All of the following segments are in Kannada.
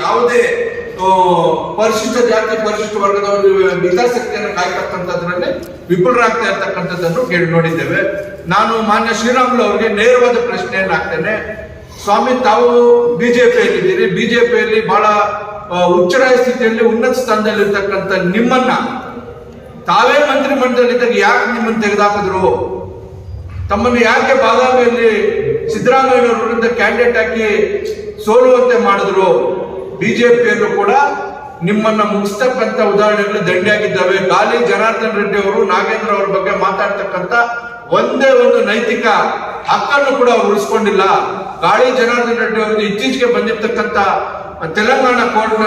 ಯಾವುದೇ ಪರಿಶಿಷ್ಟ ಜಾತಿ ಪರಿಶಿಷ್ಟ ವರ್ಗದವರು ಹಿತಾಸಕ್ತಿಯನ್ನು ಕಾಯ್ತಕ್ಕಂಥದ್ರಲ್ಲಿ ವಿಫಲರಾಗ್ತಾ ಇರ್ತಕ್ಕಂಥದ್ದನ್ನು ಕೇಳಿ ನೋಡಿದ್ದೇವೆ. ನಾನು ಮಾನ್ಯ ಶ್ರೀರಾಮುಲು ಅವರಿಗೆ ನೇರವಾದ ಪ್ರಶ್ನೆಯನ್ನು ಹಾಕ್ತೇನೆ. ಸ್ವಾಮಿ, ತಾವು ಬಿಜೆಪಿಯಲ್ಲಿದ್ದೀರಿ, ಬಿಜೆಪಿಯಲ್ಲಿ ಬಹಳ ಉಚ್ಚರಾಯ ಸ್ಥಿತಿಯಲ್ಲಿ ಉನ್ನತ ಸ್ಥಾನದಲ್ಲಿ ಇರ್ತಕ್ಕಂಥ ನಿಮ್ಮನ್ನ ತಾವೇ ಮಂತ್ರಿ ಮಂಡಲದಲ್ಲಿದ್ದಾಗ ಯಾಕೆ ನಿಮ್ಮನ್ನು ತೆಗೆದುಹಾಕಿದ್ರು? ತಮ್ಮನ್ನು ಯಾಕೆ ಬಾದಾಮಿಯಲ್ಲಿ ಸಿದ್ದರಾಮಯ್ಯನವರ ವಿರುದ್ಧ ಕ್ಯಾಂಡಿಡೇಟ್ ಹಾಕಿ ಸೋಲುವಂತೆ ಮಾಡಿದ್ರು? ಬಿಜೆಪಿಯಲ್ಲೂ ಕೂಡ ನಿಮ್ಮನ್ನ ಮುಗಿಸ್ತಕ್ಕಂಥ ಉದಾಹರಣೆಗಳು ದಂಡಿಯಾಗಿದ್ದಾವೆ. ಗಾಲಿ ಜನಾರ್ದನ್ ರೆಡ್ಡಿ ಅವರು ನಾಗೇಂದ್ರ ಅವರ ಬಗ್ಗೆ ಮಾತಾಡ್ತಕ್ಕಂಥ ಒಂದೇ ಒಂದು ನೈತಿಕ ಹಕ್ಕನ್ನು ಕೂಡ ಅವರು ಉಳಿಸ್ಕೊಂಡಿಲ್ಲ. ಗಾಳಿ ಜನಾರ್ದನ್ ರೆಡ್ಡಿ ಅವರಿಗೆ ಇತ್ತೀಚೆಗೆ ಬಂದಿರತಕ್ಕಂಥ ತೆಲಂಗಾಣ ಕೋರ್ಟ್ನ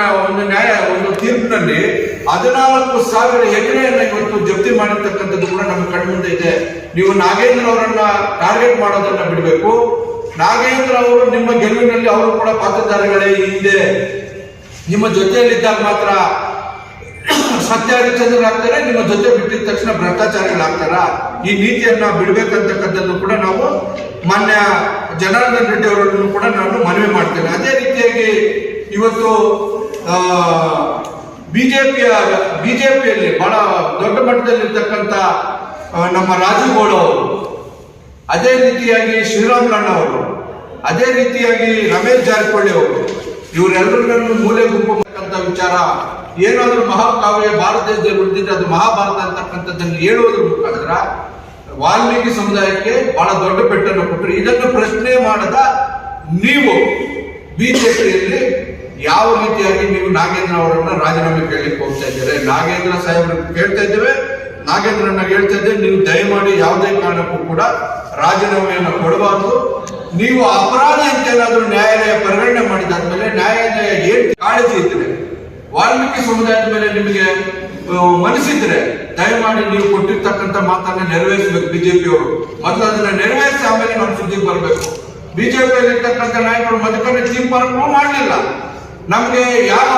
ಒಂದು ತೀರ್ಪಿನಲ್ಲಿ 14,000 ಎಕರೆಯನ್ನ ಇವತ್ತು ಜಪ್ತಿ ಮಾಡಿರ್ತಕ್ಕಂಥದ್ದು ಕೂಡ ನಮ್ಮ ಕಣ್ಮುಂದೆ ಇದೆ. ನೀವು ನಾಗೇಂದ್ರ ಅವರನ್ನ ಟಾರ್ಗೆಟ್ ಮಾಡೋದನ್ನ ಬಿಡಬೇಕು. ನಾಗೇಂದ್ರ ಅವರು ನಿಮ್ಮ ಗೆಲುವಿನಲ್ಲಿ ಅವರು ಕೂಡ ಪಾತ್ರಧಾರಿಗಳೇ. ಹಿಂದೆ ನಿಮ್ಮ ಜೊತೆಯಲ್ಲಿದ್ದಾಗ ಮಾತ್ರ ಸತ್ಯ ಹರಿಶ್ಚಂದ್ರರಾಗ್ತಾರೆ, ನಿಮ್ಮ ಜೊತೆ ಬಿಟ್ಟಿದ ತಕ್ಷಣ ಭ್ರಷ್ಟಾಚಾರಿಗಳಾಗ್ತಾರ. ಈ ನೀತಿಯನ್ನ ಬಿಡ್ಬೇಕಂತಕ್ಕಂಥದ್ದು ಕೂಡ ನಾವು ಮಾನ್ಯ ಜನಾರ್ದನ್ ರೆಡ್ಡಿ ಅವರನ್ನು ಕೂಡ ನಾನು ಮನವಿ ಮಾಡ್ತೇನೆ. ಅದೇ ರೀತಿಯಾಗಿ ಇವತ್ತು ಬಿಜೆಪಿಯಲ್ಲಿ ಬಹಳ ದೊಡ್ಡ ಮಟ್ಟದಲ್ಲಿರ್ತಕ್ಕಂಥ ನಮ್ಮ ರಾಜುಗೌಡ ಅವರು, ಅದೇ ರೀತಿಯಾಗಿ ಶ್ರೀರಾಮುಲು ಅವರು, ಅದೇ ರೀತಿಯಾಗಿ ರಮೇಶ್ ಜಾರಕಿಹೊಳಿ ಅವರು, ಇವರೆಲ್ಲರನ್ನು ಮೂಲೆ ಗುಂಪು ಮಾಡತಕ್ಕಂಥ ವಿಚಾರ ಏನಾದರೂ ಮಹಾಕಾವ್ಯ ಭಾರತ ದೇಶದಲ್ಲಿ ಉಳಿದಿದ್ರೆ ಅದು ಮಹಾಭಾರತ ಅಂತಕ್ಕಂಥದ್ದನ್ನು ಹೇಳುವುದರ ಮುಖಾಂತರ ವಾಲ್ಮೀಕಿ ಸಮುದಾಯಕ್ಕೆ ಬಹಳ ದೊಡ್ಡ ಪೆಟ್ಟನ್ನು ಕೊಟ್ಟರು. ಇದನ್ನು ಪ್ರಶ್ನೆ ಮಾಡದ ನೀವು ಬಿಜೆಪಿಯಲ್ಲಿ ಯಾವ ರೀತಿಯಾಗಿ ನೀವು ನಾಗೇಂದ್ರ ಅವರನ್ನ ರಾಜೀನಾಮೆ ಕೇಳಲಿಕ್ಕೆ ಹೋಗ್ತಾ ಇದ್ದೀರಿ? ನಾಗೇಂದ್ರ ಸಾಹೇಬ್ರಿಗೆ ಕೇಳ್ತಾ ಇದ್ದೇವೆ, ನಾಗೇಂದ್ರನ್ನ ಹೇಳ್ತಾ ಇದ್ದೇವೆ, ನೀವು ದಯಮಾಡಿ ಯಾವುದೇ ಕಾರಣಕ್ಕೂ ಕೂಡ ರಾಜೀನಾಮೆಯನ್ನು ಕೊಡಬಾರ್ದು. ನೀವು ಅಪರಾಧಿ ಅಂತ ಏನಾದರೂ ನ್ಯಾಯಾಲಯ ಪರಿಗಣನೆ ಮಾಡಿದಾದ್ಮೇಲೆ ನ್ಯಾಯಾಲಯ ಏನ್ ಕಾಳಜಿ ಇದ್ರೆ, ವಾಲ್ಮೀಕಿ ಸಮುದಾಯದ ಮೇಲೆ ನಿಮಗೆ ಮನಸ್ಸಿದ್ರೆ ದಯಮಾಡಿ ನೀವು ಕೊಟ್ಟಿರ್ತಕ್ಕಂಥ ಮಾತನ್ನ ನೆರವೇರಿಸಬೇಕು. ಬಿಜೆಪಿಯವರು ಮೊದಲು ಅದನ್ನ ನೆರವೇರಿಸಿ ಆಮೇಲೆ ನಮ್ಮ ಸುದ್ದಿಗೆ ಬರಬೇಕು. ಬಿಜೆಪಿಯಲ್ಲಿ ಇರ್ತಕ್ಕಂಥ ನಾಯಕರು ಮಧುಕರ ತೀರ್ಮಾನಗಳು ಮಾಡಲಿಲ್ಲ. ನಮ್ಗೆ ಯಾವ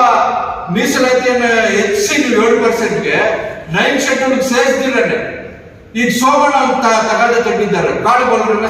ಮೀಸಲಾತಿಯನ್ನು ಹೆಚ್ಚಿಸಿ ನೀವು 7%ಗೆ 9 ಶೆಡ್ಯೂಲ್ಗೆ ಸೇರಿಸ್ದಿರನೆ ಈಗ ಸೋಮಣ್ಣ ಅಂತ ತಗಾದೆ ತೆಗೆದಿದ್ದಾರೆ. ಕಾಡುಗೊಲ್ಲರನ್ನ